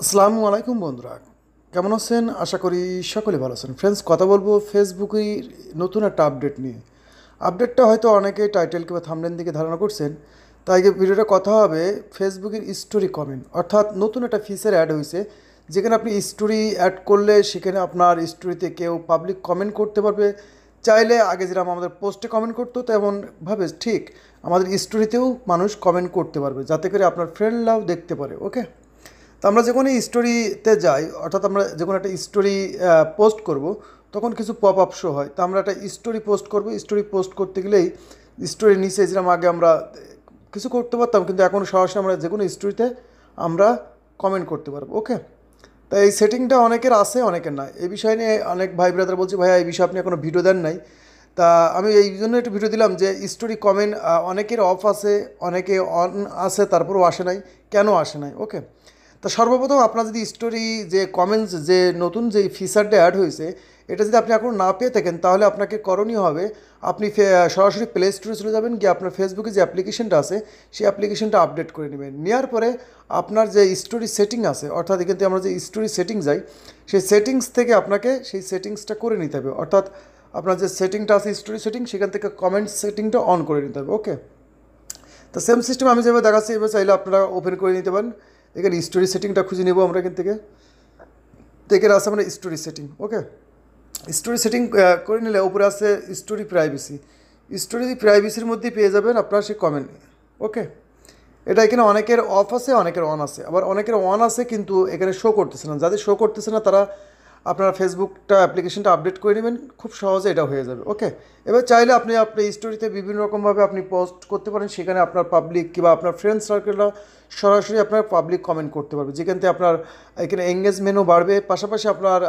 আসসালামু আলাইকুম বন্ধুরা, কেমন আছেন? আশা করি সকলে ভালো আছেন। ফ্রেন্ডস, কথা বলবো ফেসবুকের নতুন একটা আপডেট নিয়ে। আপডেটটা হয়তো অনেকে টাইটেল কিংবা থাম্বনেল দিকে ধারণা করছেন। তাই ভিডিওটা কথা হবে ফেসবুকের স্টোরি কমেন্ট, অর্থাৎ নতুন একটা ফিচার অ্যাড হয়েছে, যেখানে আপনি স্টোরি অ্যাড করলে সেখানে আপনার স্টোরিতে কেউ পাবলিক কমেন্ট করতে পারবে। চাইলে আগে যেরকম আমাদের পোস্টে কমেন্ট করতো, তেমনভাবে ঠিক আমাদের স্টোরিতেও মানুষ কমেন্ট করতে পারবে, যাতে করে আপনার ফ্রেন্ডরাও দেখতে পারে। ওকে, তো আমরা যখন এই স্টোরিতে যাই, অর্থাৎ আমরা যখন একটা স্টোরি পোস্ট করব, তখন কিছু পপ আপ শো হয়। তো আমরা একটা স্টোরি পোস্ট করব, স্টোরি পোস্ট করতে গেলেই স্টোরির নিচে যেরকম আগে আমরা কিছু করতে পারতাম, কিন্তু এখন সরাসরি আমরা যে কোনো স্টোরিতে আমরা কমেন্ট করতে পারবো। ওকে, তাই এই সেটিংটা অনেকের আছে, অনেকের নাই। এই বিষয় নিয়ে অনেক ভাই ব্রাদার বলছে, ভাইয়া এই বিষয়ে আপনি এখনও ভিডিও দেন নাই। তা আমি এই জন্য একটু ভিডিও দিলাম যে স্টোরি কমেন্ট অনেকের অফ আছে, অনেকে অন আছে, তারপরেও আসে নাই। কেন আসে নাই? ওকে, তা সর্বপ্রথম আপনার যদি স্টোরি যে কমেন্টস যে নতুন যে ফিচারটা অ্যাড হয়েছে, এটা যদি আপনি এখন না পেয়ে থাকেন, তাহলে আপনাকে করণীয় হবে আপনি সরাসরি প্লে স্টোরে চলে যাবেন, গিয়ে আপনার ফেসবুকে যে অ্যাপ্লিকেশনটা আছে সেই অ্যাপ্লিকেশনটা আপডেট করে নেবেন। নেওয়ার পরে আপনার যে স্টোরি সেটিং আছে, অর্থাৎ এখান থেকে আমরা যে স্টোরি সেটিং যাই, সেই সেটিংস থেকে আপনাকে সেই সেটিংসটা করে নিতে হবে। অর্থাৎ আপনার যে সেটিংটা আছে স্টোরি সেটিং, সেখান থেকে কমেন্ট সেটিংটা অন করে নিতে হবে। ওকে, তো সেম সিস্টেম আমি যেভাবে দেখাচ্ছি, এভাবে চাইলে আপনারা ওপেন করে নিতে পারেন। এখানে স্টোরি সেটিংটা খুঁজে নেব আমরা এখান থেকে। তো এখানে আছে মানে স্টোরি সেটিং। ওকে, স্টোরি সেটিং করে নিলে উপরে আছে স্টোরি প্রাইভেসি। স্টোরি প্রাইভেসির মধ্যেই পেয়ে যাবেন আপনার সেই কমেন্ট। ওকে, এটা এখানে অনেকের অফ আছে, অনেকের অন আছে, আবার অনেকের অন আছে কিন্তু এখানে শো করতেছে না। যাদের শো করতেছে না তারা আপনার ফেসবুকটা অ্যাপ্লিকেশনটা আপডেট করে নেবেন, খুব সহজে এটা হয়ে যাবে। ওকে, এবার চাইলে আপনি আপনার স্টোরিতে বিভিন্ন রকমভাবে আপনি পোস্ট করতে পারেন, সেখানে আপনার পাবলিক কিংবা আপনার ফ্রেন্ড সার্কেলরা সরাসরি আপনার পাবলিক কমেন্ট করতে পারবে, যেখান থেকে আপনার এখানে এঙ্গেজমেন্টও বাড়বে, পাশাপাশি আপনার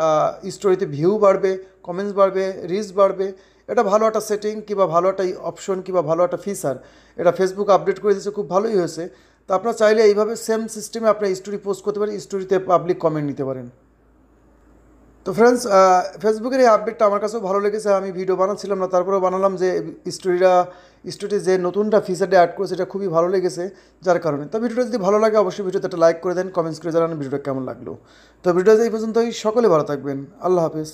স্টোরিতে ভিউ বাড়বে, কমেন্টস বাড়বে, রিচ বাড়বে। এটা ভালো একটা সেটিং কিংবা ভালো একটা অপশন কিংবা ভালো একটা ফিচার, এটা ফেসবুক আপডেট করে দিয়েছে, খুব ভালোই হয়েছে। তো আপনারা চাইলে এইভাবে সেম সিস্টেমে আপনার স্টোরি পোস্ট করতে পারেন, স্টোরিতে পাবলিক কমেন্ট নিতে পারেন। তো ফ্রেন্ডস, ফেসবুকের এই আপডেটটা আমার কাছেও ভালো লেগেছে। আমি ভিডিও বানাচ্ছিলাম না, তারপরেও বানালাম যে স্টোরিতে যে নতুনটা ফিচারটা অ্যাড করেছে, এটা খুবই ভালো লেগেছে, যার কারণে। তো ভিডিওটা যদি ভালো লাগে অবশ্যই ভিডিওতে একটা লাইক করে দেন, কমেন্টস করে জানান ভিডিওটা কেমন লাগলো। তো ভিডিওটা এই পর্যন্তই, সকলে ভালো থাকবেন, আল্লাহ হাফেজ।